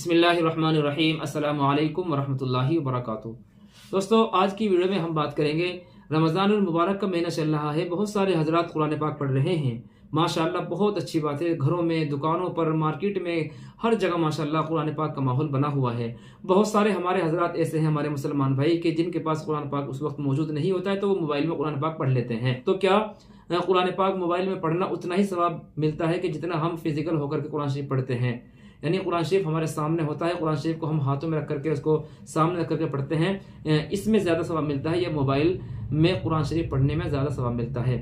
बिस्मिल्लाहिर्रहमानिर्रहीम अस्सलामु अलैकुम वरहमतुल्लाहि वबरकातुहू। दोस्तों, आज की वीडियो में हम बात करेंगे, रमज़ानुल मुबारक का महीना चल रहा है। बहुत सारे हजरात कुरान पाक पढ़ रहे हैं। माशाअल्लाह, बहुत अच्छी बात है। घरों में, दुकानों पर, मार्केट में, हर जगह माशाअल्लाह कुरान पाक का माहौल बना हुआ है। बहुत सारे हमारे हजरात ऐसे हैं, हमारे मुसलमान भाई, के जिनके पास कुरान पाक उस वक्त मौजूद नहीं होता है, तो वो मोबाइल में कुरान पाक पढ़ लेते हैं। तो क्या कुरान पाक मोबाइल में पढ़ना उतना ही सवाब मिलता है कि जितना हम फिजिकल होकर के कुरान शरीफ पढ़ते हैं? यानी कुरान शरीफ हमारे सामने होता है, कुरान शरीफ को हम हाथों में रख करके उसको सामने रख करके पढ़ते हैं, इसमें ज़्यादा सवाब मिलता है या मोबाइल में कुरान शरीफ पढ़ने में ज़्यादा सवाब मिलता है?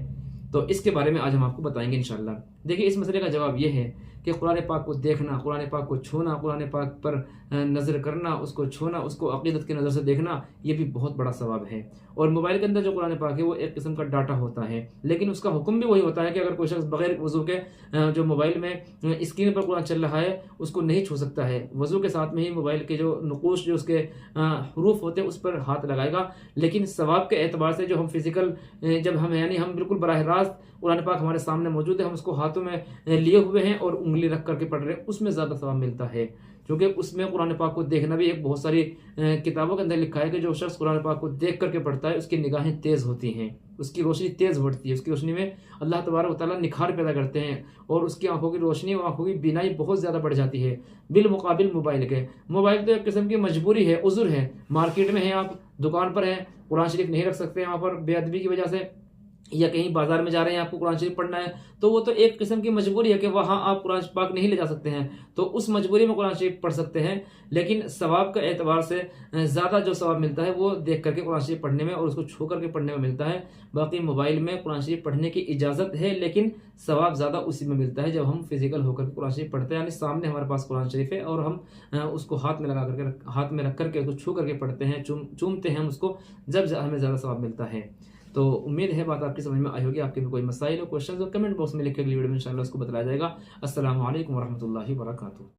तो इसके बारे में आज हम आपको बताएंगे इंशाल्लाह। देखिए, इस मसले का जवाब यह है कि कुरान पाक को देखना, कुरान पाक को छूना, कुरान पाक पर नज़र करना, उसको छूना, उसको अक़ीदत की नज़र से देखना, ये भी बहुत बड़ा सवाब है। और मोबाइल के अंदर जो कुरान पाक है वो एक किस्म का डाटा होता है, लेकिन उसका हुक्म भी वही होता है कि अगर कोई शख्स बगैर वज़ू के जो मोबाइल में स्क्रीन पर कुरान चल रहा है उसको नहीं छू सकता है। वज़ू के साथ में ही मोबाइल के जो नक़ूश, जो उसके हरूफ होते हैं, उस पर हाथ लगाएगा। लेकिन सवाब के एतबार से जो हम फिजिकल, जब हम यानी हम बिल्कुल बराह रास्त कुरान पाक हमारे सामने मौजूद है, हम उसको हाथों में लिए हुए हैं और उंगली रख करके पढ़ रहे हैं, उसमें ज़्यादा सवाब मिलता है। क्योंकि उसमें कुरान पाक को देखना भी एक, बहुत सारी किताबों के अंदर लिखा है कि जो शख्स कुरान पाक को देख करके पढ़ता है उसकी निगाहें तेज़ होती हैं, उसकी रोशनी तेज़ बढ़ती है, उसकी रोशनी में अल्लाह तबारक व तआला निखार पैदा करते हैं और उसकी आंखों की रोशनी और आंखों की बीनाई बहुत ज़्यादा बढ़ जाती है बिल मुकाबिल मोबाइल के। मोबाइल तो एक किस्म की मजबूरी है, उज़ुर है। मार्केट में हैं आप, दुकान पर हैं, कुरान शरीफ नहीं रख सकते वहाँ पर बेअदबी की वजह से, या कहीं बाजार में जा रहे हैं, आपको कुरान शरीफ पढ़ना है, तो वो तो एक किस्म की मजबूरी है कि वहाँ आप कुरान पाक नहीं ले जा सकते हैं, तो उस मजबूरी में कुरान शरीफ पढ़ सकते हैं। लेकिन सवाब का एतबार से ज़्यादा जो सवाब मिलता है वो देख करके कुरान शरीफ पढ़ने में और उसको छू करके पढ़ने में मिलता है। बाकी मोबाइल में कुरान शरीफ पढ़ने की इजाज़त है, लेकिन सवाब ज़्यादा उसी में मिलता है जब हम फिजिकल होकर के कुरान शरीफ पढ़ते हैं, यानी सामने हमारे पास कुरान शरीफ है और हम उसको हाथ में लगा करके, हाथ में रख करके उसको छू करके पढ़ते हैं, चूमते हैं हम उसको, जब हमें ज़्यादा सवाब मिलता है। तो उम्मीद है बात आपकी समझ में आई होगी। आपके भी कोई मसाइल हो, क्वेश्चन हो, कमेंट बॉक्स में लिख के अगली वीडियो में इंशाल्लाह उसको बताया जाएगा। अस्सलामु अलैकुम वरहमतुल्लाहि वबरकातुहू।